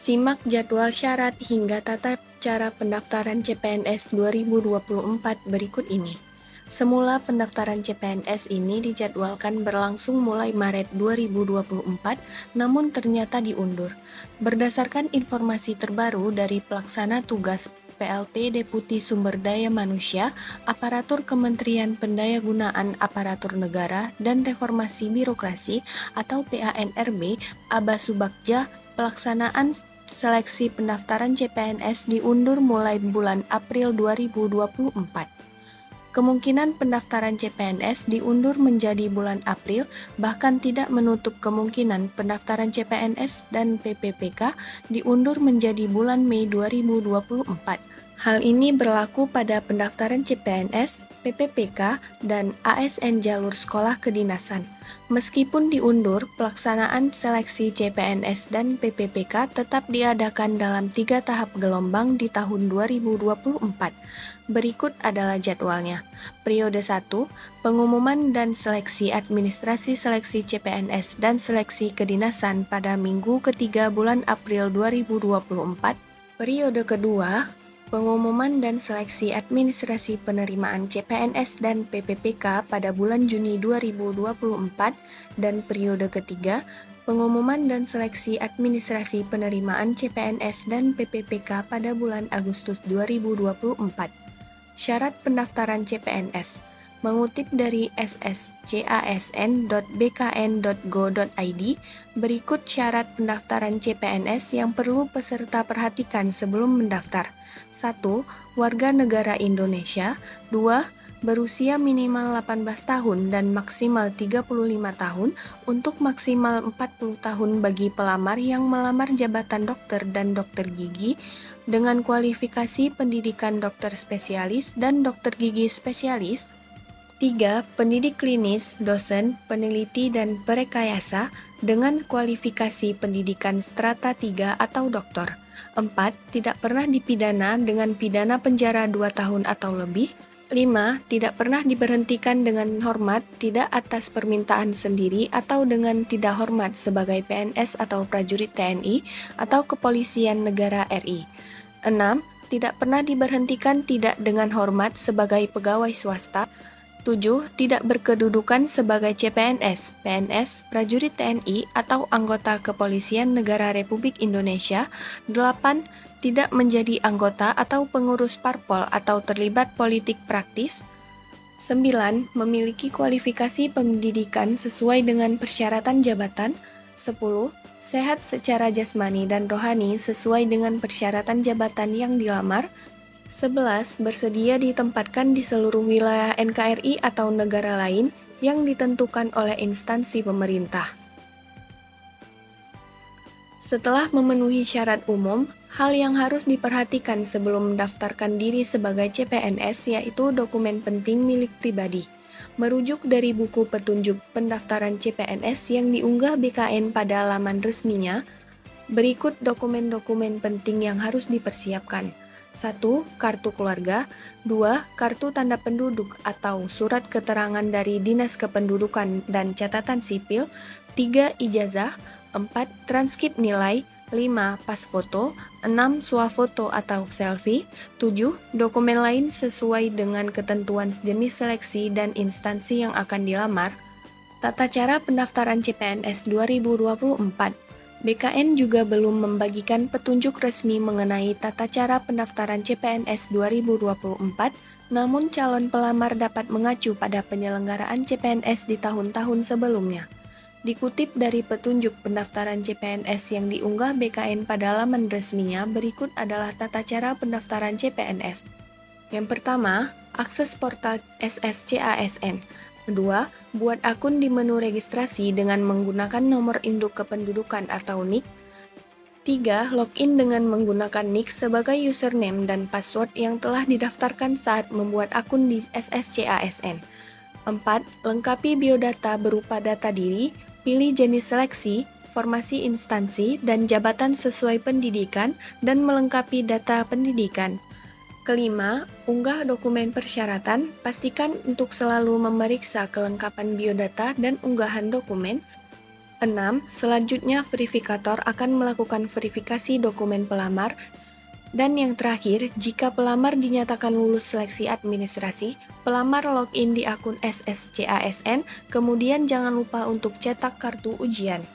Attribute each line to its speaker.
Speaker 1: Simak jadwal syarat hingga tata cara pendaftaran CPNS 2024 berikut ini. Semula pendaftaran CPNS ini dijadwalkan berlangsung mulai Maret 2024, namun ternyata diundur. Berdasarkan informasi terbaru dari Pelaksana Tugas PLT Deputi Sumber Daya Manusia, Aparatur Kementerian Pendayagunaan Aparatur Negara dan Reformasi Birokrasi atau PANRB, Aba Subagja, pelaksanaan seleksi pendaftaran CPNS diundur mulai bulan April 2024. Kemungkinan pendaftaran CPNS diundur menjadi bulan April, bahkan tidak menutup kemungkinan pendaftaran CPNS dan PPPK diundur menjadi bulan Mei 2024. Hal ini berlaku pada pendaftaran CPNS, PPPK, dan ASN jalur sekolah kedinasan. Meskipun diundur, pelaksanaan seleksi CPNS dan PPPK tetap diadakan dalam 3 tahap gelombang di tahun 2024. Berikut adalah jadwalnya. Periode 1, pengumuman dan seleksi administrasi seleksi CPNS dan seleksi kedinasan pada minggu ketiga bulan April 2024. Periode kedua, pengumuman dan seleksi administrasi penerimaan CPNS dan PPPK pada bulan Juni 2024, dan periode ketiga, pengumuman dan seleksi administrasi penerimaan CPNS dan PPPK pada bulan Agustus 2024. Syarat pendaftaran CPNS. Mengutip dari sscasn.bkn.go.id, berikut syarat pendaftaran CPNS yang perlu peserta perhatikan sebelum mendaftar. 1. Warga negara Indonesia. 2. Berusia minimal 18 tahun dan maksimal 35 tahun untuk maksimal 40 tahun bagi pelamar yang melamar jabatan dokter dan dokter gigi dengan kualifikasi pendidikan dokter spesialis dan dokter gigi spesialis. 3. Pendidik klinis, dosen, peneliti, dan perekayasa dengan kualifikasi pendidikan strata 3 atau doktor. 4. Tidak pernah dipidana dengan pidana penjara 2 tahun atau lebih. 5. Tidak pernah diberhentikan dengan hormat, tidak atas permintaan sendiri atau dengan tidak hormat sebagai PNS atau prajurit TNI atau Kepolisian Negara RI. 6. Tidak pernah diberhentikan tidak dengan hormat sebagai pegawai swasta. 7. Tidak berkedudukan sebagai CPNS, PNS, prajurit TNI, atau anggota Kepolisian Negara Republik Indonesia. 8. Tidak menjadi anggota atau pengurus parpol atau terlibat politik praktis. 9. Memiliki kualifikasi pendidikan sesuai dengan persyaratan jabatan. 10. Sehat secara jasmani dan rohani sesuai dengan persyaratan jabatan yang dilamar. 11. Bersedia ditempatkan di seluruh wilayah NKRI atau negara lain yang ditentukan oleh instansi pemerintah. Setelah memenuhi syarat umum, hal yang harus diperhatikan sebelum mendaftarkan diri sebagai CPNS yaitu dokumen penting milik pribadi. Merujuk dari buku petunjuk pendaftaran CPNS yang diunggah BKN pada laman resminya, berikut dokumen-dokumen penting yang harus dipersiapkan. 1. Kartu keluarga. 2. Kartu tanda penduduk atau surat keterangan dari Dinas Kependudukan dan Catatan Sipil. 3. Ijazah. 4. Transkrip nilai. 5. Pas foto. 6. Swafoto atau selfie. 7. Dokumen lain sesuai dengan ketentuan jenis seleksi dan instansi yang akan dilamar. Tata cara pendaftaran CPNS 2024. BKN juga belum membagikan petunjuk resmi mengenai tata cara pendaftaran CPNS 2024, namun calon pelamar dapat mengacu pada penyelenggaraan CPNS di tahun-tahun sebelumnya. Dikutip dari petunjuk pendaftaran CPNS yang diunggah BKN pada laman resminya, berikut adalah tata cara pendaftaran CPNS. Yang pertama, akses portal sscasn. Kedua, buat akun di menu registrasi dengan menggunakan nomor induk kependudukan atau NIK. 3. Login dengan menggunakan NIK sebagai username dan password yang telah didaftarkan saat membuat akun di sscasn. 4. Lengkapi biodata berupa data diri, pilih jenis seleksi, formasi instansi, dan jabatan sesuai pendidikan, dan melengkapi data pendidikan. Kelima, unggah dokumen persyaratan, pastikan untuk selalu memeriksa kelengkapan biodata dan unggahan dokumen. 6. Selanjutnya, verifikator akan melakukan verifikasi dokumen pelamar. Dan yang terakhir, jika pelamar dinyatakan lulus seleksi administrasi, pelamar login di akun SSCASN, kemudian jangan lupa untuk cetak kartu ujian.